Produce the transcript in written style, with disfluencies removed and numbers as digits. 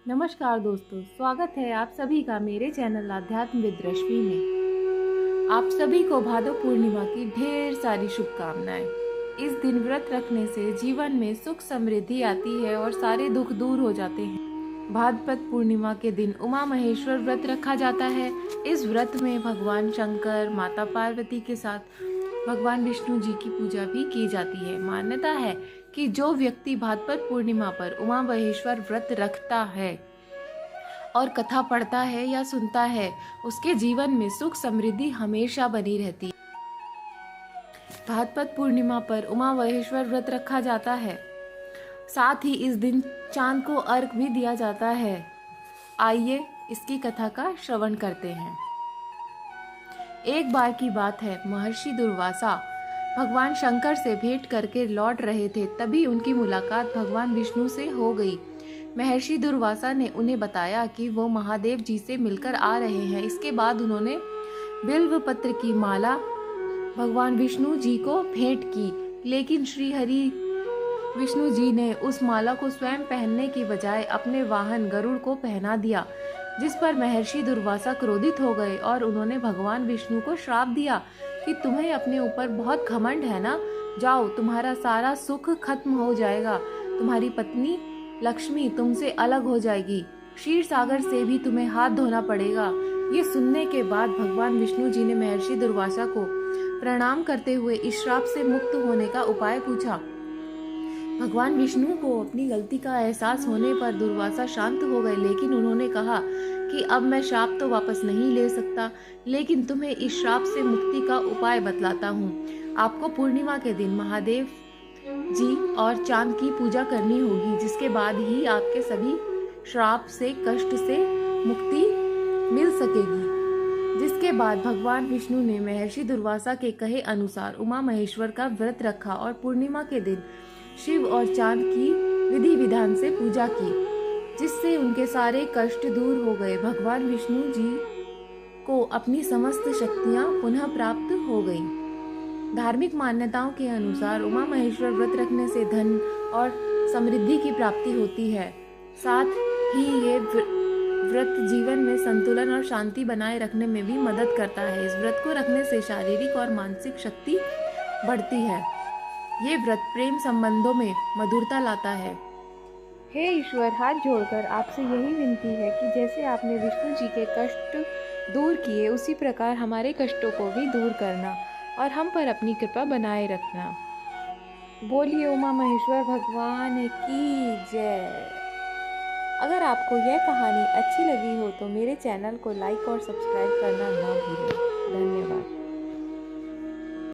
नमस्कार दोस्तों, स्वागत है आप सभी का मेरे चैनल आध्यात्म विद रश्मि में। आप सभी को भादो पूर्णिमा की ढेर सारी शुभकामनाएं। इस दिन व्रत रखने से जीवन में सुख समृद्धि आती है और सारे दुख दूर हो जाते हैं। भाद्रपद पूर्णिमा के दिन उमा महेश्वर व्रत रखा जाता है। इस व्रत में भगवान शंकर, माता पार्वती के साथ भगवान विष्णु जी की पूजा भी की जाती है। मान्यता है कि जो व्यक्ति भाद्रपद पूर्णिमा पर उमा महेश्वर व्रत रखता है और कथा पढ़ता है या सुनता है, उसके जीवन में सुख समृद्धि हमेशा बनी रहती है। भाद्रपद पूर्णिमा पर उमा महेश्वर व्रत रखा जाता है। साथ ही इस दिन चांद को अर्घ भी दिया जाता है। आइए इसकी कथा का श्रवण करते हैं। एक बार की बात है, महर्षि दुर्वासा भगवान शंकर से भेंट करके लौट रहे थे। तभी उनकी मुलाकात भगवान विष्णु से हो गई। महर्षि दुर्वासा ने उन्हें बताया कि वो महादेव जी से मिलकर आ रहे हैं। इसके बाद उन्होंने बिल्व पत्र की माला भगवान विष्णु जी को भेंट की, लेकिन श्री हरि विष्णु जी ने उस माला को स्वयं पहनने की बजाय अपने वाहन गरुड़ को पहना दिया, जिस पर महर्षि दुर्वासा क्रोधित हो गए और उन्होंने भगवान विष्णु को श्राप दिया कि तुम्हें अपने ऊपर बहुत घमंड है ना, जाओ, तुम्हारा सारा सुख खत्म हो जाएगा, तुम्हारी पत्नी लक्ष्मी तुमसे अलग हो जाएगी, क्षीर सागर से भी तुम्हें हाथ धोना पड़ेगा। ये सुनने के बाद भगवान विष्णु जी ने महर्षि दुर्वासा को प्रणाम करते हुए इस श्राप से मुक्त होने का उपाय पूछा। भगवान विष्णु को अपनी गलती का एहसास होने पर दुर्वासा शांत हो गए, लेकिन उन्होंने कहा कि अब मैं श्राप तो वापस नहीं ले सकता, लेकिन तुम्हें इस श्राप से मुक्ति का उपाय बतलाता हूँ। आपको पूर्णिमा के दिन महादेव जी और चांद की पूजा करनी होगी, जिसके बाद ही आपके सभी श्राप से, कष्ट से मुक्ति मिल सकेगी। जिसके बाद भगवान विष्णु ने महर्षि दुर्वासा के कहे अनुसार उमा महेश्वर का व्रत रखा और पूर्णिमा के दिन शिव और चांद की विधि विधान से पूजा की, जिससे उनके सारे कष्ट दूर हो गए। भगवान विष्णु जी को अपनी समस्त शक्तियां पुनः प्राप्त हो गईं। धार्मिक मान्यताओं के अनुसार उमा महेश्वर व्रत रखने से धन और समृद्धि की प्राप्ति होती है। साथ ही ये व्रत जीवन में संतुलन और शांति बनाए रखने में भी मदद करता है। इस व्रत को रखने से शारीरिक और मानसिक शक्ति बढ़ती है। ये व्रत प्रेम संबंधों में मधुरता लाता है। हे ईश्वर, हाथ जोड़कर आपसे यही विनती है कि जैसे आपने विष्णु जी के कष्ट दूर किए, उसी प्रकार हमारे कष्टों को भी दूर करना और हम पर अपनी कृपा बनाए रखना। बोलिए उमा महेश्वर भगवान की जय। अगर आपको यह कहानी अच्छी लगी हो तो मेरे चैनल को लाइक और सब्सक्राइब करना ना भूलें।